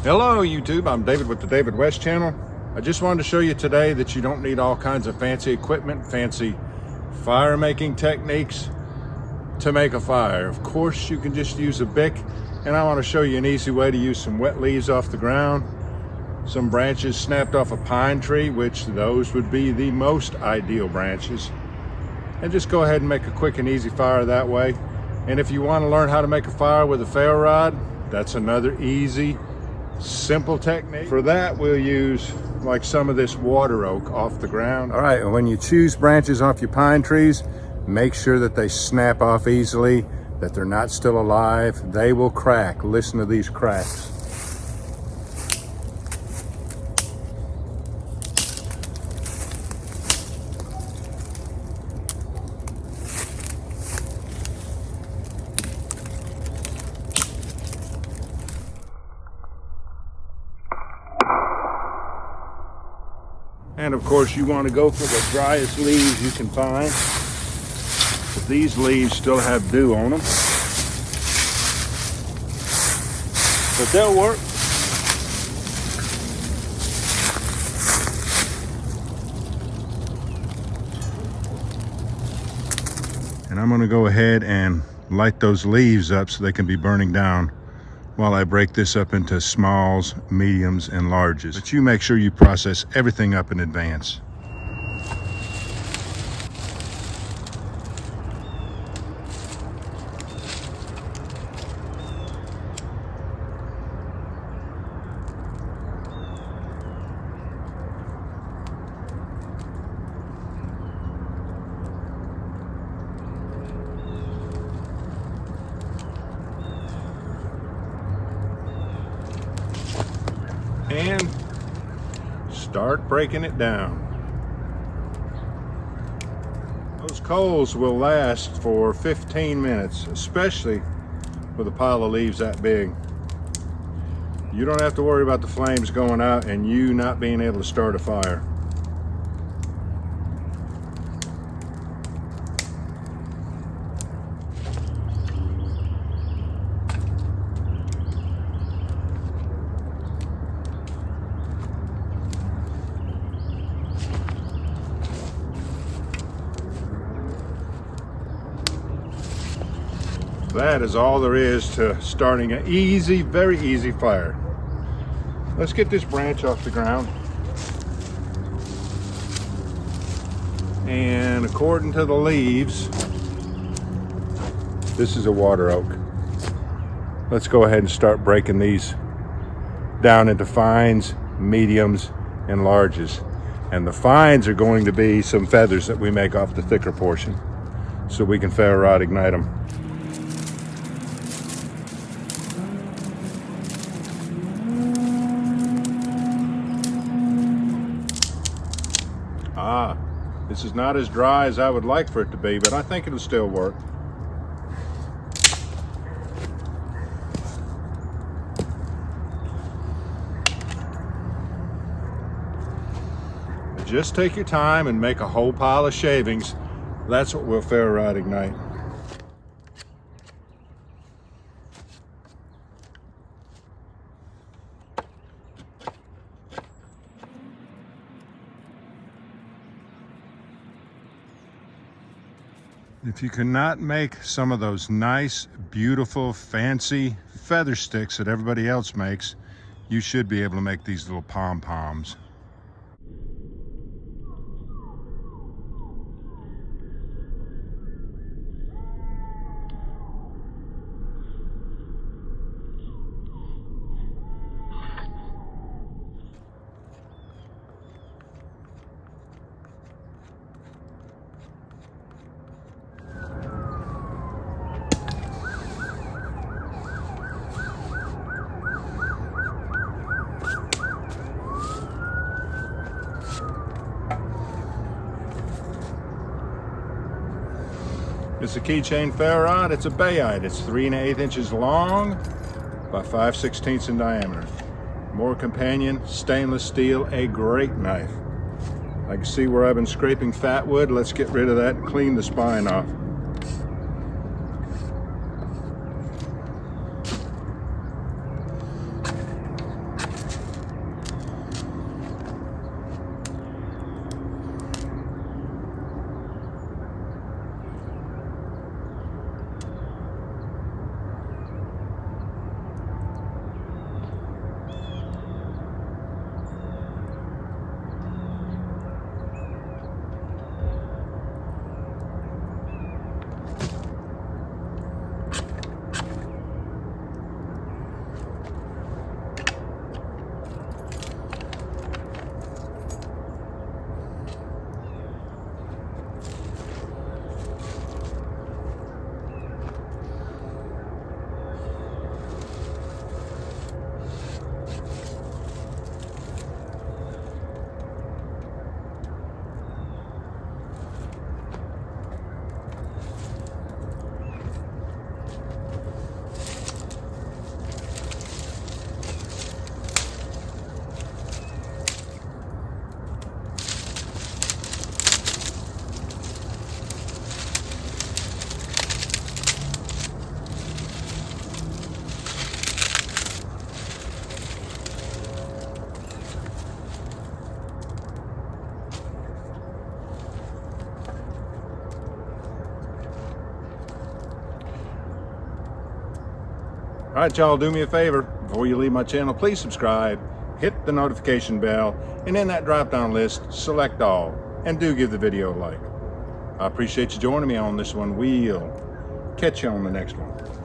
Hello YouTube, I'm David with the David West channel. I just wanted to show you today that you don't need all kinds of fancy equipment, fancy fire making techniques to make a fire. Of course you can just use a Bic, and I want to show you an easy way to use some wet leaves off the ground, some branches snapped off a pine tree, which those would be the most ideal branches, and just go ahead and make a quick and easy fire that way. And if you want to learn how to make a fire with a ferro rod, that's another easy, simple technique. For that, we'll use like some of this water oak off the ground. All right, and when you choose branches off your pine trees, make sure that they snap off easily, that they're not still alive. They will crack. Listen to these cracks. And of course you want to go for the driest leaves you can find. But these leaves still have dew on them, but they'll work. And I'm going to go ahead and light those leaves up so they can be burning down while I break this up into smalls, mediums, and larges. But you make sure you process everything up in advance. And start breaking it down. Those coals will last for 15 minutes, especially with a pile of leaves that big. You don't have to worry about the flames going out and you not being able to start a fire. That is all there is to starting an easy, very easy fire. Let's get this branch off the ground. And according to the leaves, this is a water oak. Let's go ahead and start breaking these down into fines, mediums, and larges. And the fines are going to be some feathers that we make off the thicker portion so we can ferro rod ignite them. This is not as dry as I would like for it to be, but I think it'll still work. Just take your time and make a whole pile of shavings. That's what we'll ferro rod ignite. If you cannot make some of those nice, beautiful, fancy feather sticks that everybody else makes, you should be able to make these little pom-poms. It's a keychain ferro rod. It's a bayite. It's 3 1/8 inches long by 5/16 in diameter. More companion, stainless steel, a great knife. I can see where I've been scraping fat wood. Let's get rid of that and clean the spine off. All right, y'all, do me a favor. Before you leave my channel, please subscribe, hit the notification bell, and in that drop-down list, select all, and do give the video a like. I appreciate you joining me on this one. We'll catch you on the next one.